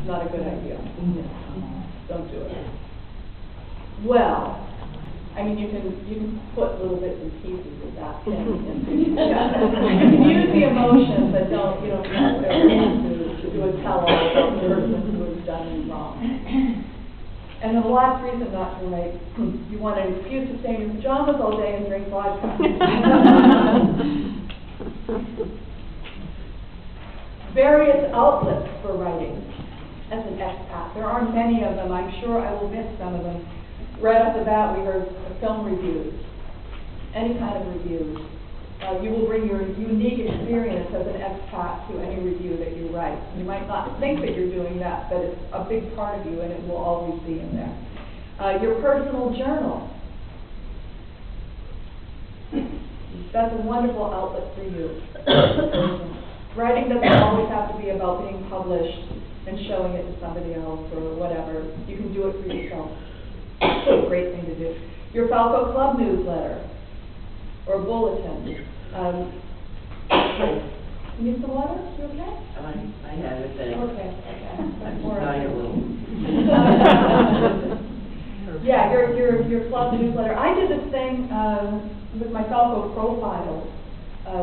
Not a good idea. Don't do it. Well, I mean, you can put little bits and pieces of that thing in. Yeah. You can use the emotions, but you don't necessarily have to do a tell-all about the person who has done you wrong. And the last reason not to write, you want an excuse to stay in your pajamas all day and drink vodka. Various outlets for writing as an expat. There aren't many of them. I'm sure I will miss some of them. Right off the bat, we heard film reviews, any kind of reviews. You will bring your unique experience as an expat to any review that you write. You might not think that you're doing that, but it's a big part of you, and it will always be in there. Your personal journal. That's a wonderful outlet for you. Writing doesn't always have to be about being published and showing it to somebody else or whatever. You can do it for yourself. It's a great thing to do. Your Falco Club newsletter or bulletin. Need some water? You okay? I have it there. Okay. I'm just dying a little. Yeah, your club newsletter. I did this thing with my Falco profiles.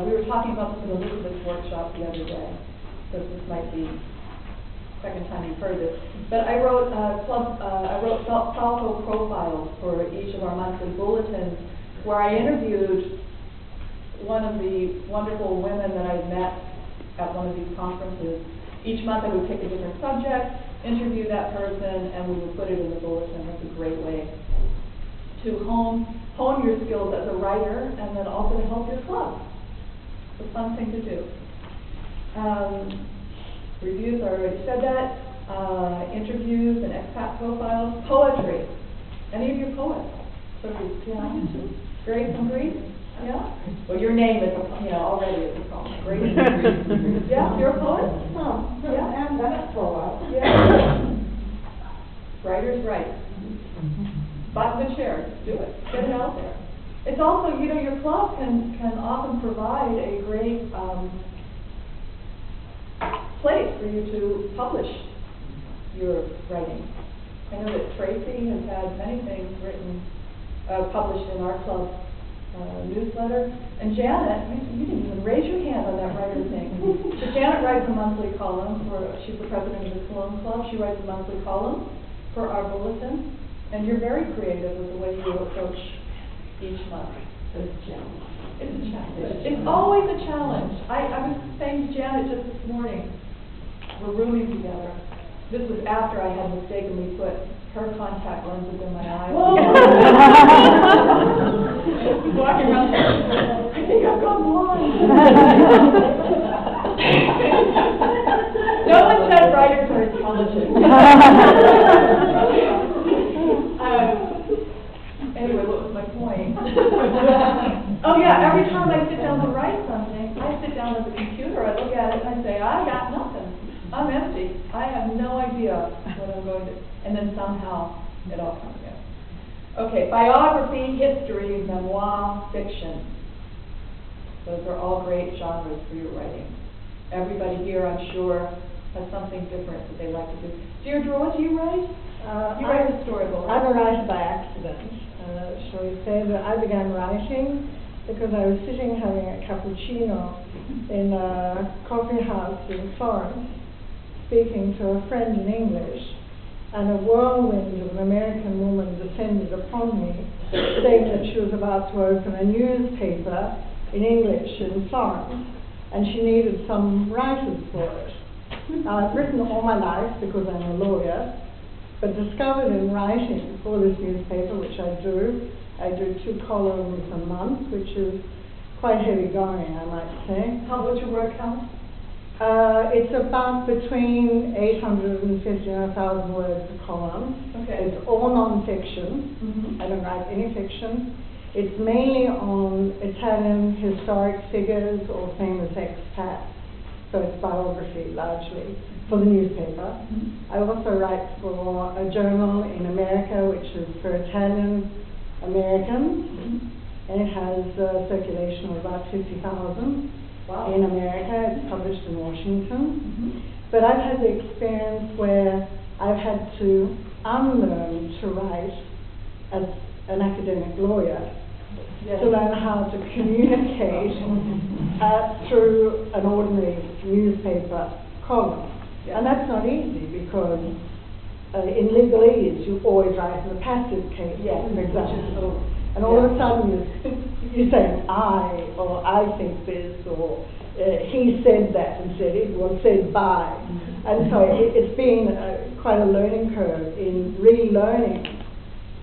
We were talking about this in Elizabeth's workshop the other day, so this might be the second time you've heard this. But I wrote Falco profiles for each of our monthly bulletins, where I interviewed one of the wonderful women that I met at one of these conferences. Each month I would pick a different subject, interview that person, and we would put it in the bulletin. That's a great way to hone your skills as a writer, and then also to help your club. It's a fun thing to do. Reviews, I already said that. Interviews and expat profiles. Poetry. Any of you poets? Yeah. Grace and Greece? Yeah? Well, your name is, already is a poem. Grace and Greece. Yeah, you're a poet? Oh, Yeah. I haven't done it for a while. Yeah. Writers write. Button the chair. Do it. Get it out there. It's also, your club can often provide a great place for you to publish your writing. I know that Tracy has had many things published in our club newsletter. And Janet, you didn't even raise your hand on that writer thing. So Janet writes a monthly column she's the president of the Cologne Club. She writes a monthly column for our bulletin. And you're very creative with the way you approach each month. It's a challenge. It's a challenge. It's always a challenge. I was saying to Janet just this morning, we're rooming together. This was after I had mistakenly put her contact lenses in my eyes. Walking around, I think I've gone blind. No one said writers are intelligent. Anyway, what was my point? Oh yeah, every time I sit down to write something, I sit down at the computer, I look at it, and I say, I got nothing. I'm empty. I have no idea what I'm going to, and then somehow it all comes in. Okay, biography, history, memoir, fiction. Those are all great genres for your writing. Everybody here, I'm sure, has something different that they like to do. Deirdre, what do you write? You write historical. I'm a writer by accident. Shall we say that I began writing because I was sitting having a cappuccino in a coffee house in Florence, speaking to a friend in English, and a whirlwind of an American woman descended upon me, saying that she was about to open a newspaper in English in Florence, and she needed some writers for it. Now, I've written all my life because I'm a lawyer, but discovered in writing for this newspaper, which I do 2 columns a month, which is quite heavy going, I might say. What's your word count? It's about between 850 and 1,000 words a column. Okay. It's all non-fiction. Mm-hmm. I don't write any fiction. It's mainly on Italian historic figures or famous expats. So it's biography, largely, for the newspaper. Mm-hmm. I also write for a journal in America, which is for Italian Americans. Mm-hmm. And it has a circulation of about 50,000 Wow. in America. It's published in Washington. Mm-hmm. But I've had the experience where had to unlearn to write as an academic lawyer, to learn how to communicate through an ordinary newspaper column. And that's not easy because in legalese you always write in the passive case, for example. And all of a sudden you say I, or I think this, or he said that and said it was said by. And so it's been quite a learning curve in relearning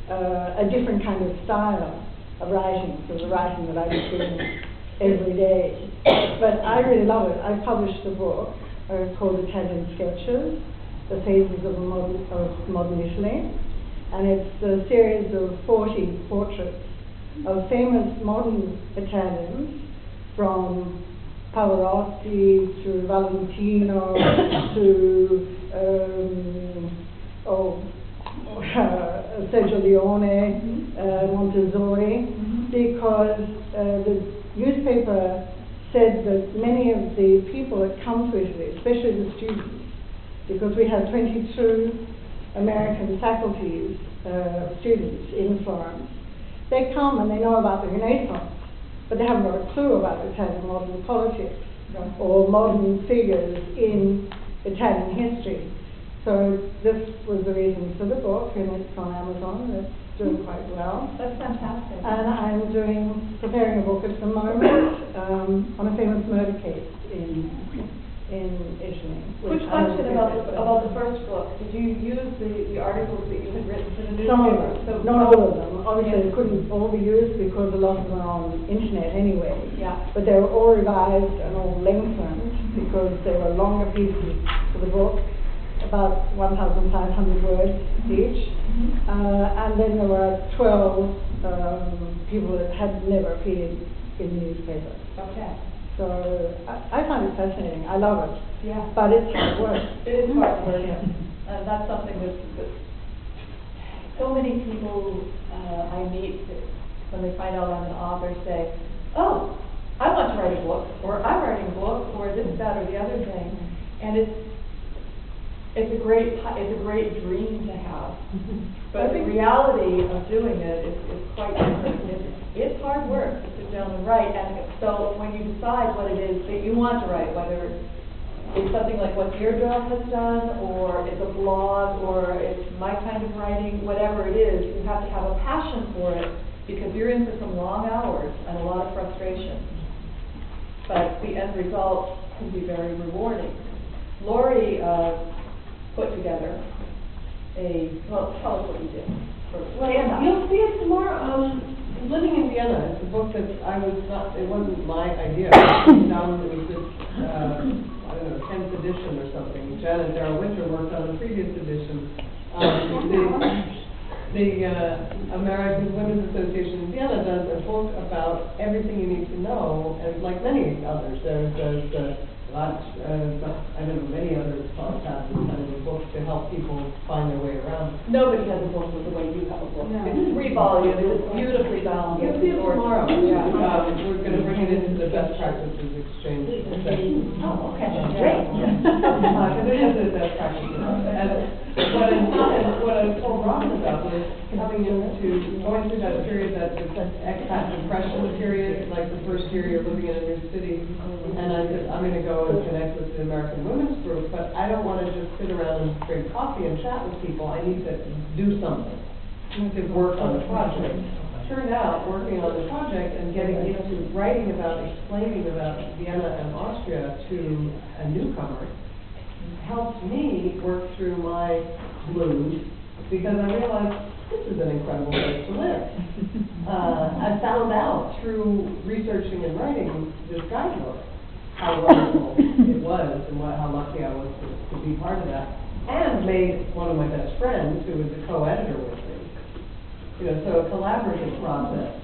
a different kind of style of writing, so the writing that I was doing every day. But I really love it. I published a book called Italian Sketches, The Phases of Modern Italy. And it's a series of 40 portraits of famous modern Italians, from Pavarotti to Valentino to Sergio Leone, Montessori, because the newspaper said that many of the people that come to Italy, especially the students, because we have 22 American faculties, students in Florence, they come and they know about the Renaissance, but they haven't got a clue about Italian modern politics or modern figures in Italian history. So this was the reason for the book, and it's on Amazon, and it's doing quite well. That's fantastic. And I'm preparing a book at the moment on a famous murder case in Italy. Quick question about the first book. Did you use the articles that you had written for the newspaper? Some of them, not all of them. Obviously, they couldn't all be used because a lot of them are on the internet anyway. Yeah. But they were all revised and all lengthened because they were longer pieces for the book, about 1,500 words each. And then there were 12 people that had never appeared in the newspaper. Okay. So I find it fascinating. I love it. Yeah. But it's hard work. It is hard work. And that's something that so many people I meet, when they find out I'm an author, say, oh, I want to write a book, or I'm writing a book, or this, that, or the other thing. And it's a great dream to have. But the reality of doing it is quite different. It's hard work to sit down and write. And so when you decide what it is that you want to write, whether it's something like what Deirdre has done, or it's a blog, or it's my kind of writing, whatever it is, you have to have a passion for it, because you're in for some long hours and a lot of frustration. But the end result can be very rewarding. Lori put together well, tell us what you did. Well, you'll see it tomorrow. Living in Vienna, it's a book that it wasn't my idea. It was this, I don't know, 10th edition or something. Janet Darrell Winter worked on the previous edition. The American Women's Association in Vienna does a book about everything you need to know, and like many others, there's I don't know, many others have this kind of a book to help people find their way around. Nobody has a book the way you have a book. No. It's 3 volumes, it's beautifully bound. You'll see it tomorrow. Yeah. We're going to bring it into the best practices exchange session. Oh, okay, great. Because it is the best practices. And what I told Robin about was going through that period, that expat depression period, like the first year you're living in a new city. And I said, I'm going to go and connect with the American Women's Group, but I don't want to just sit around and drink coffee and chat with people. I need to do something. I need to work on the project. Turned out, working on the project and getting into writing about, explaining about Vienna and Austria to a newcomer helped me work through my blues, because I realized this is an incredible place to live. I found out through researching and writing this guidebook how wonderful it was and how lucky I was to be part of that, and made one of my best friends who was a co-editor with me. So a collaborative process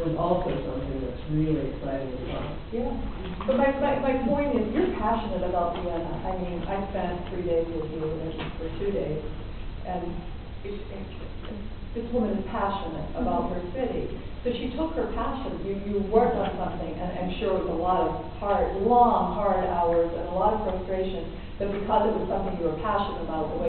was also something that's really exciting and fun. Yeah. But my point is, you're passionate about Vienna. I mean, I spent 3 days with you, or 2 days, and this woman is passionate about her city. So she took her passion. You worked on something, and I'm sure it was a lot of long, hard hours and a lot of frustration, but because it was something you were passionate about, the way